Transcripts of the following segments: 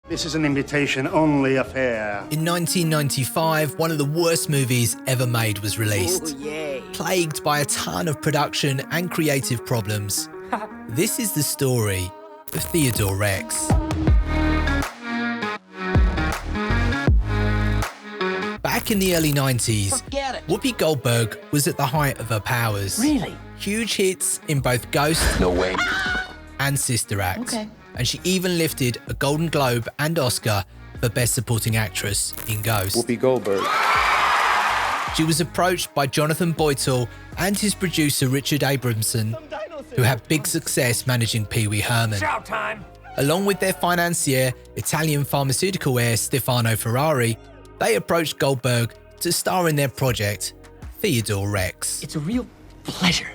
This is an invitation-only affair. In 1995, one of the worst movies ever made was released. Plagued by a ton of production and creative problems. This is the story of Theodore Rex. Back in the early 90s, Whoopi Goldberg was at the height of her powers. Really? Huge hits in both Ghost No way. and Sister Act. Okay. And she even lifted a Golden Globe and Oscar for Best Supporting Actress in Ghost. Whoopi Goldberg. She was approached by Jonathan Boytel and his producer Richard Abramson, who had big success managing Pee Wee Herman. Along with their financier, Italian pharmaceutical heir Stefano Ferrari, they approached Goldberg to star in their project, Theodore Rex. It's a real pleasure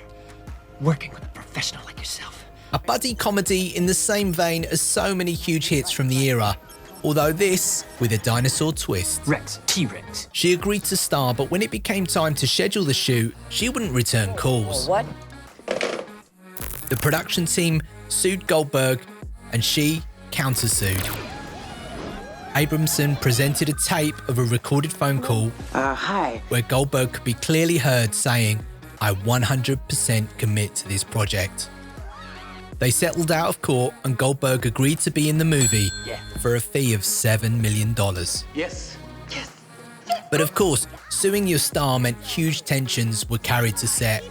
working with a professional like yourself. A buddy comedy in the same vein as so many huge hits from the era, although this with a dinosaur twist. Rex, T-Rex. She agreed to star, but when it became time to schedule the shoot, she wouldn't return calls. What? The production team sued Goldberg and she countersued. Abramson presented a tape of a recorded phone call Hi. where Goldberg could be clearly heard saying, "I 100% commit to this project." They settled out of court and Goldberg agreed to be in the movie for a fee of $7 million. Yes. But of course, suing your star meant huge tensions were carried to set.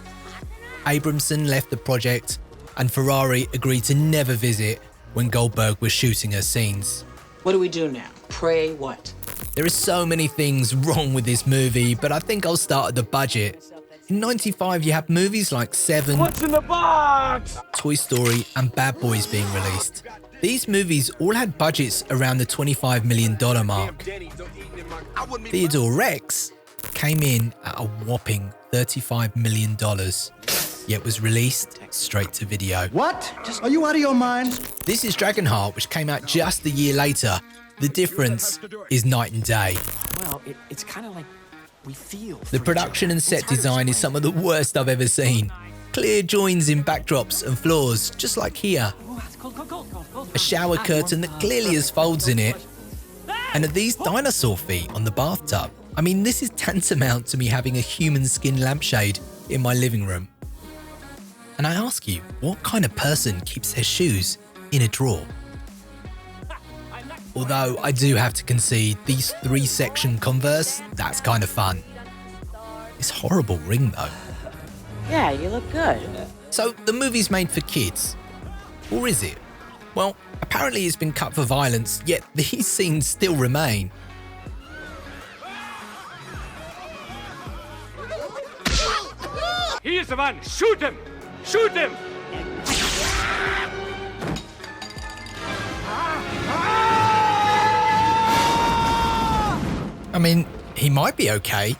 Abramson left the project and Ferrari agreed to never visit when Goldberg was shooting her scenes. What do we do now? Pray what? There are so many things wrong with this movie, but I think I'll start at the budget. In '95, you had movies like Seven, What's in the box? Toy Story, and Bad Boys being released. These movies all had budgets around the $25 million mark. Theodore Rex came in at a whopping $35 million, yet was released straight to video. What? Are you out of your mind? This is Dragonheart, which came out just a year later. The difference is night and day. Well, it's kind of like we feel. The production and set design is some of the worst I've ever seen. Clear joins in backdrops and floors, just like here. A shower curtain that clearly has folds in it. And are these dinosaur feet on the bathtub? I mean, this is tantamount to me having a human skin lampshade in my living room. And I ask you, what kind of person keeps their shoes in a drawer? Although I do have to concede, these 3-section Converse, that's kind of fun. It's horrible ring though. Yeah, you look good. So the movie's made for kids. Or is it? Well, apparently it's been cut for violence, yet these scenes still remain. He is the one! Shoot him! Shoot him! I mean, he might be okay.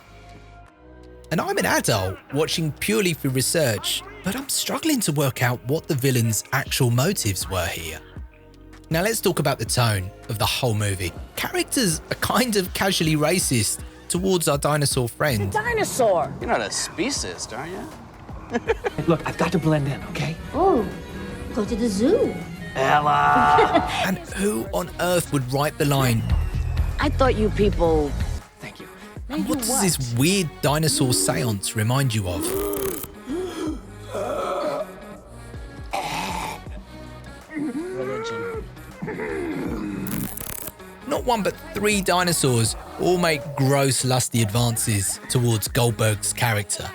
And I'm an adult watching purely for research, but I'm struggling to work out what the villain's actual motives were here. Now let's talk about the tone of the whole movie. Characters are kind of casually racist towards our dinosaur friend. Dinosaur! You're not a speciesist, are you? Look, I've got to blend in, okay? Oh, go to the zoo. Ella! And who on earth would write the line, I thought you people... Thank you. and what does this weird dinosaur seance remind you of? Religion. Not one but 3 dinosaurs all make gross lusty advances towards Goldberg's character.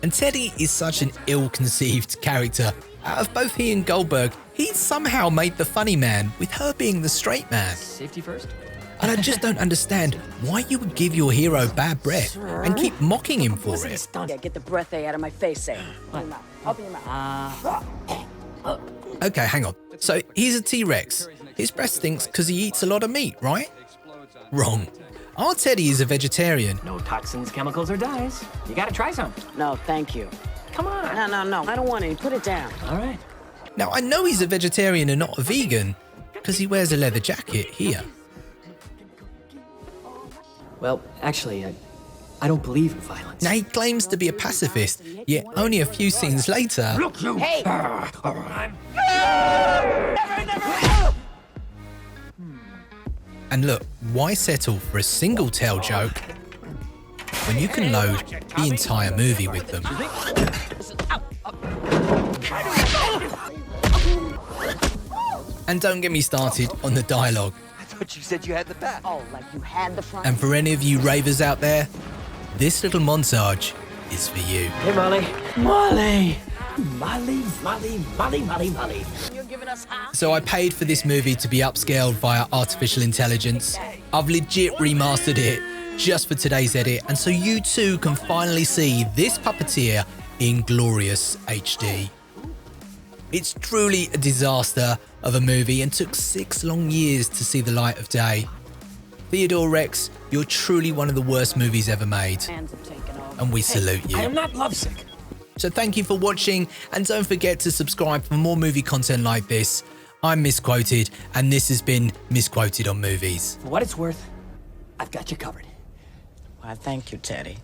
And Teddy is such an ill-conceived character. Out of both he and Goldberg, he somehow made the funny man, with her being the straight man. Safety first. And I just don't understand why you would give your hero bad breath and keep mocking him for it. Yeah, get the breath out of my face, say. Open your mouth. Open your mouth. Okay, hang on. So he's a T-Rex. His breath stinks because he eats a lot of meat, right? Wrong. Our Teddy is a vegetarian. No toxins, chemicals, or dyes. You gotta try some. No, thank you. Come on. No. I don't want any. Put it down. All right. Now, I know he's a vegetarian and not a vegan because he wears a leather jacket here. Well, actually, I don't believe in violence. Now, he claims to be a pacifist, yet only a few scenes later... Look, you! Hey! And look, why settle for a single tail joke when you can load the entire movie with them? And don't get me started on the dialogue. I thought you said you had the bat. Oh, like you had the front. And for any of you ravers out there, this little montage is for you. Hey, Molly. Molly. Molly, Molly, Molly, Molly, Molly. You're giving us half. So I paid for this movie to be upscaled via artificial intelligence. I've legit remastered it just for today's edit, and so you too can finally see this puppeteer in glorious HD. It's truly a disaster of a movie and took 6 long years to see the light of day. Theodore Rex, you're truly one of the worst movies ever made, Hands have taken over. and we salute you. I am not lovesick. So thank you for watching, and don't forget to subscribe for more movie content like this. I'm Misquoted, and this has been Misquoted on Movies. For what it's worth, I've got you covered. Why, thank you, Teddy.